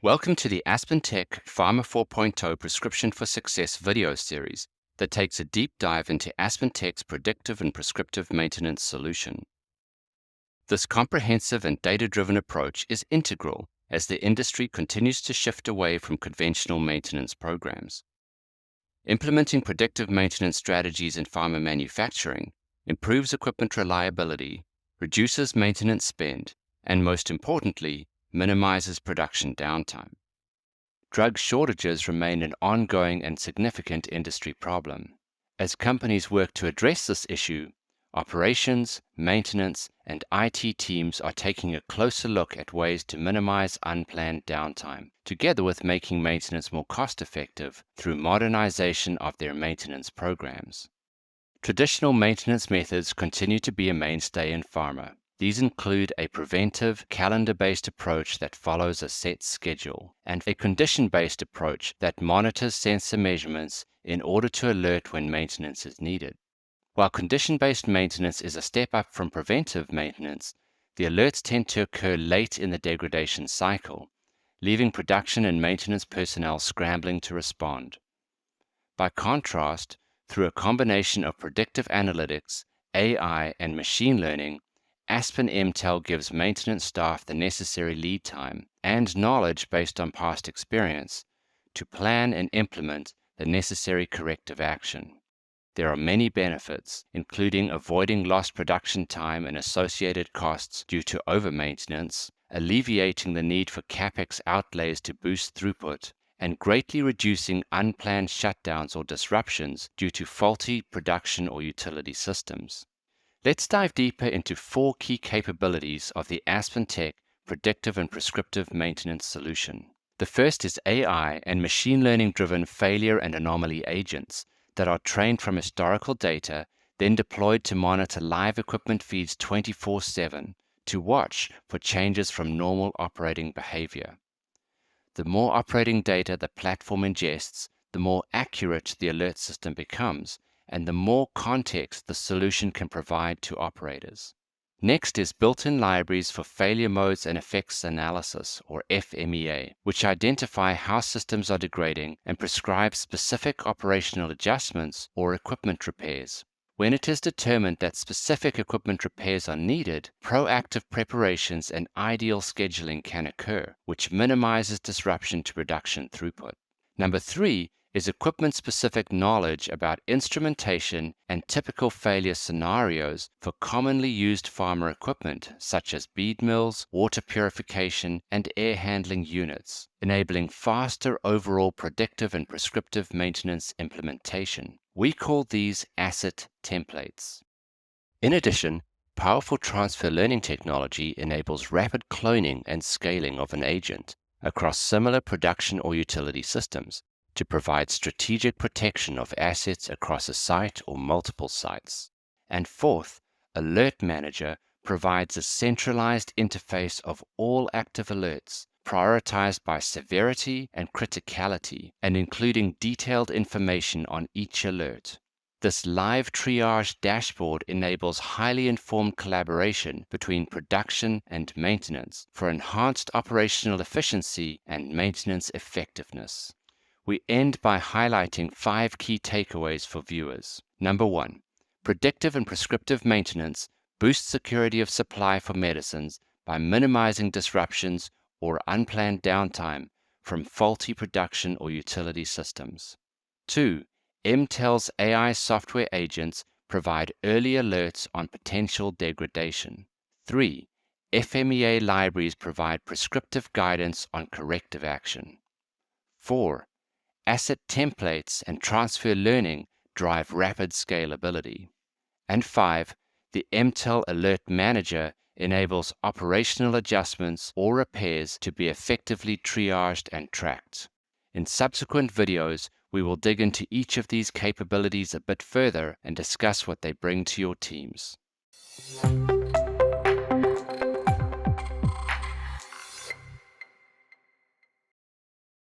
Welcome to the AspenTech Pharma 4.0 Prescription for Success video series that takes a deep dive into AspenTech's predictive and prescriptive maintenance solution. This comprehensive and data-driven approach is integral as the industry continues to shift away from conventional maintenance programs. Implementing predictive maintenance strategies in pharma manufacturing improves equipment reliability, reduces maintenance spend, and most importantly, minimizes production downtime. Drug shortages remain an ongoing and significant industry problem. As companies work to address this issue, operations, maintenance, and IT teams are taking a closer look at ways to minimize unplanned downtime, together with making maintenance more cost-effective through modernization of their maintenance programs. Traditional maintenance methods continue to be a mainstay in pharma. These include a preventive, calendar-based approach that follows a set schedule, and a condition-based approach that monitors sensor measurements in order to alert when maintenance is needed. While condition-based maintenance is a step up from preventive maintenance, the alerts tend to occur late in the degradation cycle, leaving production and maintenance personnel scrambling to respond. By contrast, through a combination of predictive analytics, AI, and machine learning, Aspen MTEL gives maintenance staff the necessary lead time and knowledge based on past experience to plan and implement the necessary corrective action. There are many benefits, including avoiding lost production time and associated costs due to over-maintenance, alleviating the need for CapEx outlays to boost throughput, and greatly reducing unplanned shutdowns or disruptions due to faulty production or utility systems. Let's dive deeper into 4 key capabilities of the AspenTech predictive and prescriptive maintenance solution. The first is AI and machine learning-driven failure and anomaly agents that are trained from historical data, then deployed to monitor live equipment feeds 24/7 to watch for changes from normal operating behavior. The more operating data the platform ingests, the more accurate the alert system becomes, and the more context the solution can provide to operators. Next is built-in libraries for failure modes and effects analysis, or FMEA, which identify how systems are degrading and prescribe specific operational adjustments or equipment repairs. When it is determined that specific equipment repairs are needed, proactive preparations and ideal scheduling can occur, which minimizes disruption to production throughput. Number 3 is equipment-specific knowledge about instrumentation and typical failure scenarios for commonly used pharma equipment such as bead mills, water purification, and air handling units, enabling faster overall predictive and prescriptive maintenance implementation. We call these asset templates. In addition, powerful transfer learning technology enables rapid cloning and scaling of an agent across similar production or utility systems, to provide strategic protection of assets across a site or multiple sites. And fourth, Alert Manager provides a centralized interface of all active alerts, prioritized by severity and criticality, and including detailed information on each alert. This live triage dashboard enables highly informed collaboration between production and maintenance for enhanced operational efficiency and maintenance effectiveness. We end by highlighting 5 key takeaways for viewers. Number 1, predictive and prescriptive maintenance boosts security of supply for medicines by minimizing disruptions or unplanned downtime from faulty production or utility systems. 2, MTEL's AI software agents provide early alerts on potential degradation. 3, FMEA libraries provide prescriptive guidance on corrective action. 4, asset templates and transfer learning drive rapid scalability. And 5, the MTEL Alert Manager enables operational adjustments or repairs to be effectively triaged and tracked. In subsequent videos, we will dig into each of these capabilities a bit further and discuss what they bring to your teams.